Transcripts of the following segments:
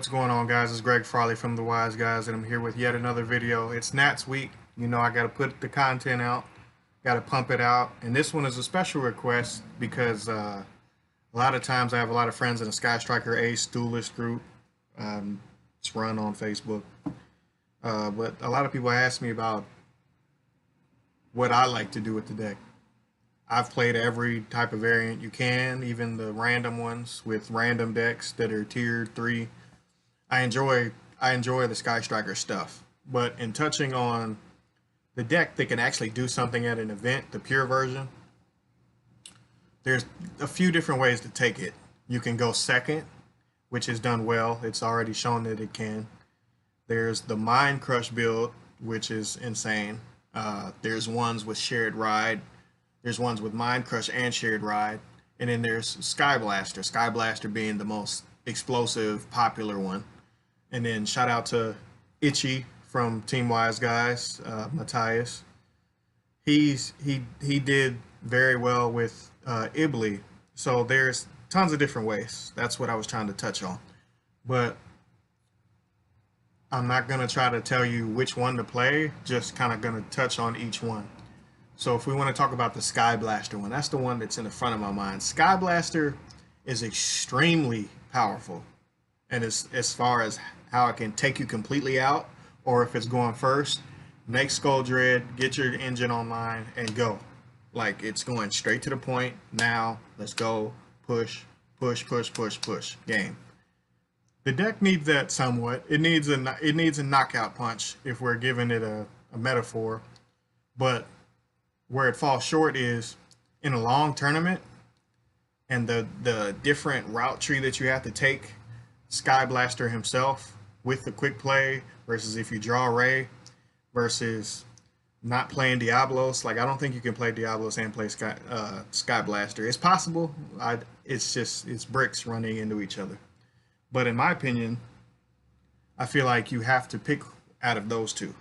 What's going on, guys? It's Greg Farley from The Wise Guys, and I'm here with yet another video. It's Nats week. You know, I got to put the content out, got to pump it out. And this one is a special request because a lot of times I have a lot of friends in the Sky Striker Ace Duelist group. It's run on Facebook. But a lot of people ask me about what I like to do with the deck. I've played every type of variant you can, even the random ones with random decks that are tier 3. I enjoy the Sky Striker stuff, but in touching on the deck that can actually do something at an event, the pure version, there's a few different ways to take it. You can go second, which is done well. It's already shown that it can. There's the Mind Crush build, which is insane. There's ones with Shared Ride. There's ones with Mind Crush and Shared Ride. And then there's Sky Blaster. Sky Blaster being the most explosive, popular one. And then shout out to Itchy from Team Wise Guys, Matthias. He did very well with Ibly. So there's tons of different ways. That's what I was trying to touch on. But I'm not going to try to tell you which one to play, just kind of going to touch on each one. So if we want to talk about the Sky Blaster one, that's the one that's in the front of my mind. Sky Blaster is extremely powerful. And as far as how it can take you completely out, or if it's going first, make Skull Dread, get your engine online, and go. Like, it's going straight to the point. Now, let's go. Push, push, push, push, push. Game. The deck needs that somewhat. It needs a knockout punch if we're giving it a metaphor. But where it falls short is in a long tournament and the different route tree that you have to take, Sky Blaster himself with the quick play versus if you draw Ray versus not playing Diablos. Like, I don't think you can play Diablos and play Sky Blaster. It's possible. It's bricks running into each other. But in my opinion, I feel like you have to pick out of those two.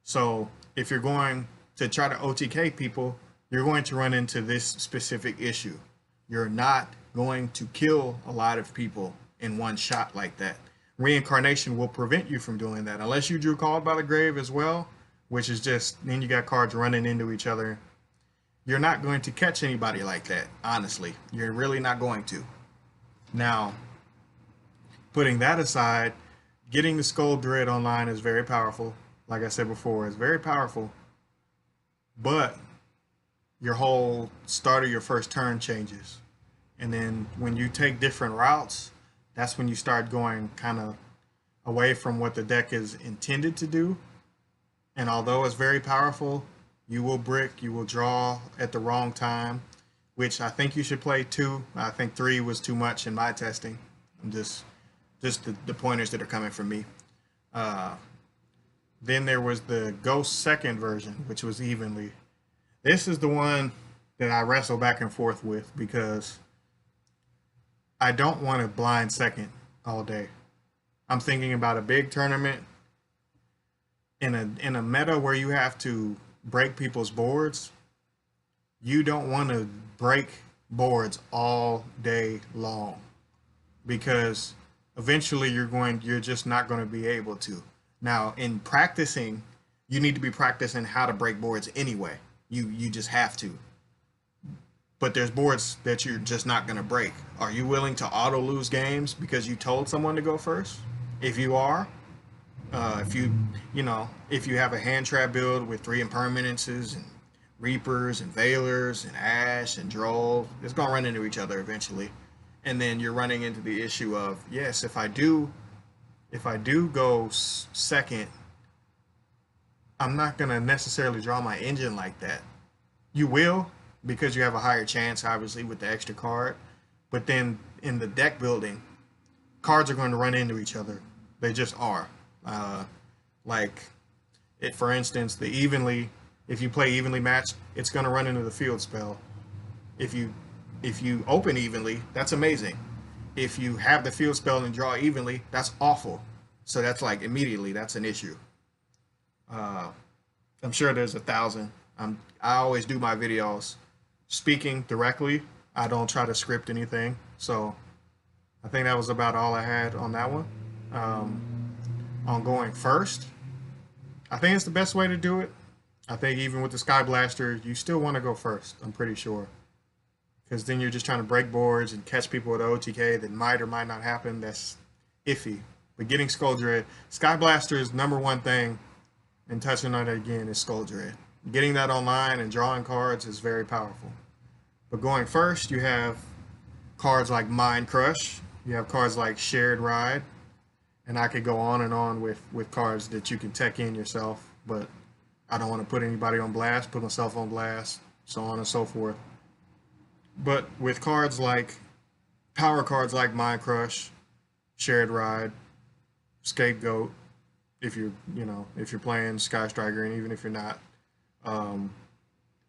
So if you're going to try to OTK people, you're going to run into this specific issue. You're not going to kill a lot of people in one shot like that. Reincarnation will prevent you from doing that, unless you drew Called by the Grave as well, which is just, then you got cards running into each other. You're not going to catch anybody like that, honestly. You're really not going to. Now, putting that aside, getting the Skull Dread online is very powerful. Like I said before, it's very powerful. But your whole start of your first turn changes. And then when you take different routes, that's when you start going kind of away from what the deck is intended to do. And although it's very powerful, you will brick, you will draw at the wrong time, which I think you should play 2. I think 3 was too much in my testing. I'm just the pointers that are coming from me. Then there was the Ghost second version, which was evenly. This is the one that I wrestle back and forth with because I don't want to blind second all day. I'm thinking about a big tournament in a meta where you have to break people's boards. You don't want to break boards all day long because eventually you're just not going to be able to. Now, in practicing, you need to be practicing how to break boards anyway. You just have to. But there's boards that you're just not going to break. Are you willing to auto lose games because you told someone to go first? If you are, if you have a hand trap build with 3 impermanences and Reapers and Veilers and Ash and Droll, it's going to run into each other eventually. And then you're running into the issue of, yes, if I do go second, I'm not going to necessarily draw my engine like that. You will, because you have a higher chance, obviously, with the extra card. But then in the deck building, cards are going to run into each other. They just are. For instance, the evenly, if you play evenly matched, it's going to run into the field spell. If you open evenly, that's amazing. If you have the field spell and draw evenly, that's awful. So that's like immediately, that's an issue. I'm sure there's 1,000. I always do my videos speaking directly. I don't try to script anything. So I think that was about all I had on that one. on going first. I think it's the best way to do it. I think even with the Sky Blaster, you still want to go first, I'm pretty sure. Because then you're just trying to break boards and catch people with OTK that might or might not happen. That's iffy. But getting Skull Dread, Sky Blaster's number one thing, and touching on it again, is Skull Dread. Getting that online and drawing cards is very powerful. But going first, you have cards like Mind Crush. You have cards like Shared Ride. And I could go on and on with cards that you can tech in yourself. But I don't want to put anybody on blast, put myself on blast, so on and so forth. But with cards like, power cards like Mind Crush, Shared Ride, Scapegoat, if you're playing Sky Striker, and even if you're not,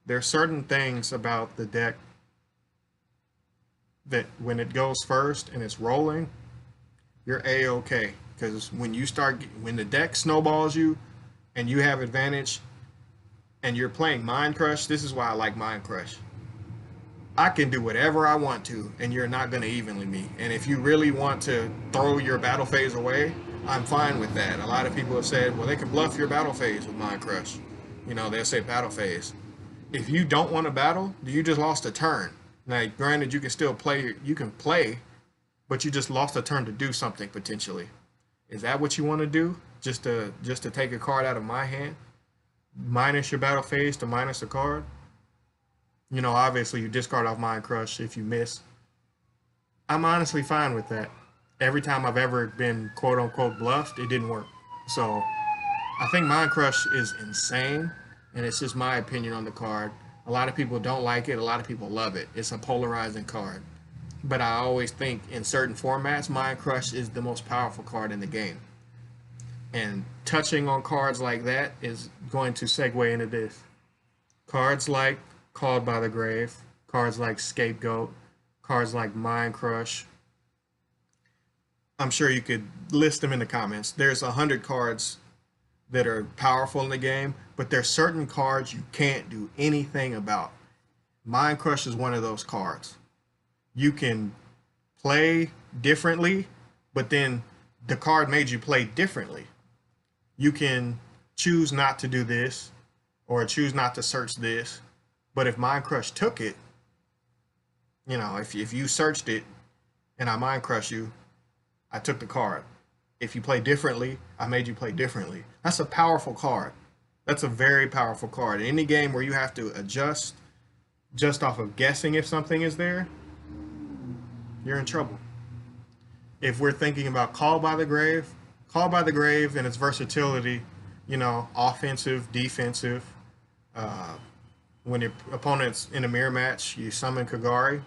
there are certain things about the deck that when it goes first and it's rolling, you're a-okay. Because when the deck snowballs you and you have advantage and you're playing Mind Crush, this is why I like Mind Crush. I can do whatever I want to, and you're not going to evenly me. And if you really want to throw your battle phase away, I'm fine with that. A lot of people have said, well, they can bluff your battle phase with Mind Crush. They'll say battle phase. If you don't want to battle, you just lost a turn. Now, granted, you can still play, but you just lost a turn to do something potentially. Is that what you want to do? Just to take a card out of my hand? Minus your battle phase to minus a card? Obviously you discard off Mind Crush if you miss. I'm honestly fine with that. Every time I've ever been quote unquote bluffed, it didn't work. So I think Mind Crush is insane, and it's just my opinion on the card. A lot of people don't like it, a lot of people love it. It's a polarizing card. But I always think in certain formats, Mind Crush is the most powerful card in the game. And touching on cards like that is going to segue into this. Cards like Called by the Grave, cards like Scapegoat, cards like Mind Crush. I'm sure you could list them in the comments. There's 100 cards that are powerful in the game, but there's certain cards you can't do anything about. Mind Crush is one of those cards. You can play differently, but then the card made you play differently. You can choose not to do this, or choose not to search this. But if Mind Crush took it, if you searched it and I Mind Crush you, I took the card. If you play differently, I made you play differently. That's a powerful card. That's a very powerful card. In any game where you have to adjust just off of guessing if something is there, you're in trouble. If we're thinking about Call by the Grave and its versatility, offensive, defensive, when your opponent's in a mirror match, you summon Kagari,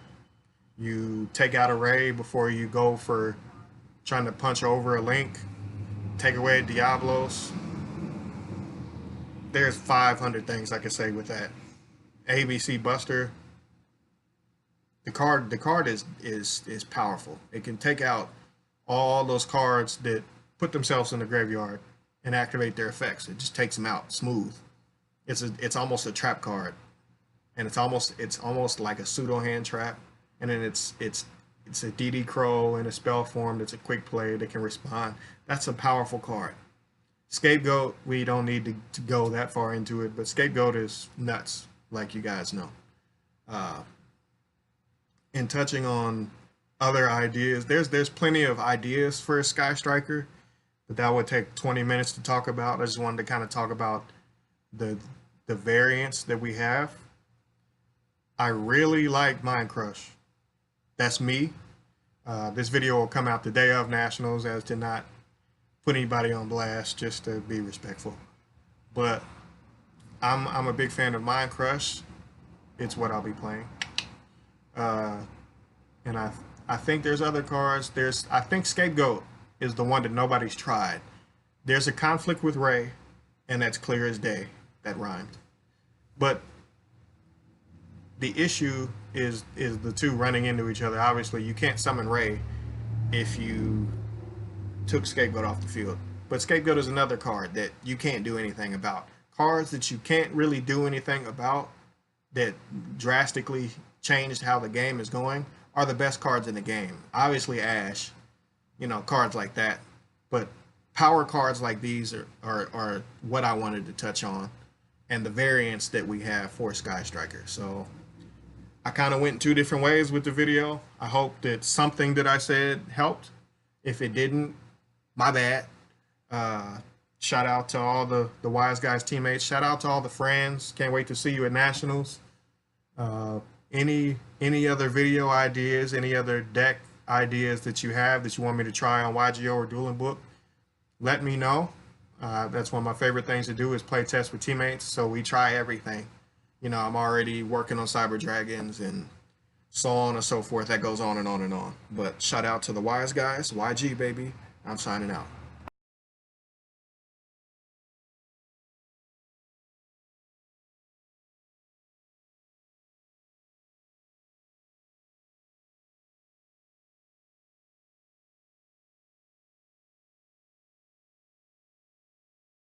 you take out a Ray before you go for trying to punch over a Link, take away Diablos. There's 500 things I could say with that. ABC Buster. The card is powerful. It can take out all those cards that put themselves in the graveyard and activate their effects. It just takes them out smooth. It's almost a trap card. And it's almost like a pseudo hand trap, and then it's a DD Crow in a spell form that's a quick play that can respond. That's a powerful card. Scapegoat, we don't need to go that far into it, but Scapegoat is nuts, like you guys know. And touching on other ideas, there's plenty of ideas for a Sky Striker, but that would take 20 minutes to talk about. I just wanted to kind of talk about the variants that we have. I really like Mind Crush. That's me. This video will come out the day of Nationals, as to not put anybody on blast, just to be respectful. But I'm a big fan of Mind Crush. It's what I'll be playing. And I think there's other cards. I think Scapegoat is the one that nobody's tried. There's a conflict with Ray, and that's clear as day. That rhymed. But the issue is the two running into each other. Obviously, you can't summon Ray if you took Scapegoat off the field. But Scapegoat is another card that you can't do anything about. Cards that you can't really do anything about that drastically changed how the game is going are the best cards in the game. Obviously, Ash, cards like that. But power cards like these are what I wanted to touch on, and the variants that we have for Sky Striker. So I kind of went two different ways with the video. I hope that something that I said helped. If it didn't, my bad. Shout out to all the Wise Guys teammates. Shout out to all the friends. Can't wait to see you at Nationals. Any other video ideas, any other deck ideas that you have that you want me to try on YGO or Dueling Book, let me know. That's one of my favorite things to do is play test with teammates. So we try everything. You know, I'm already working on Cyber Dragons and so on and so forth. That goes on and on and on. But shout out to the Wise Guys, YG baby. I'm signing out.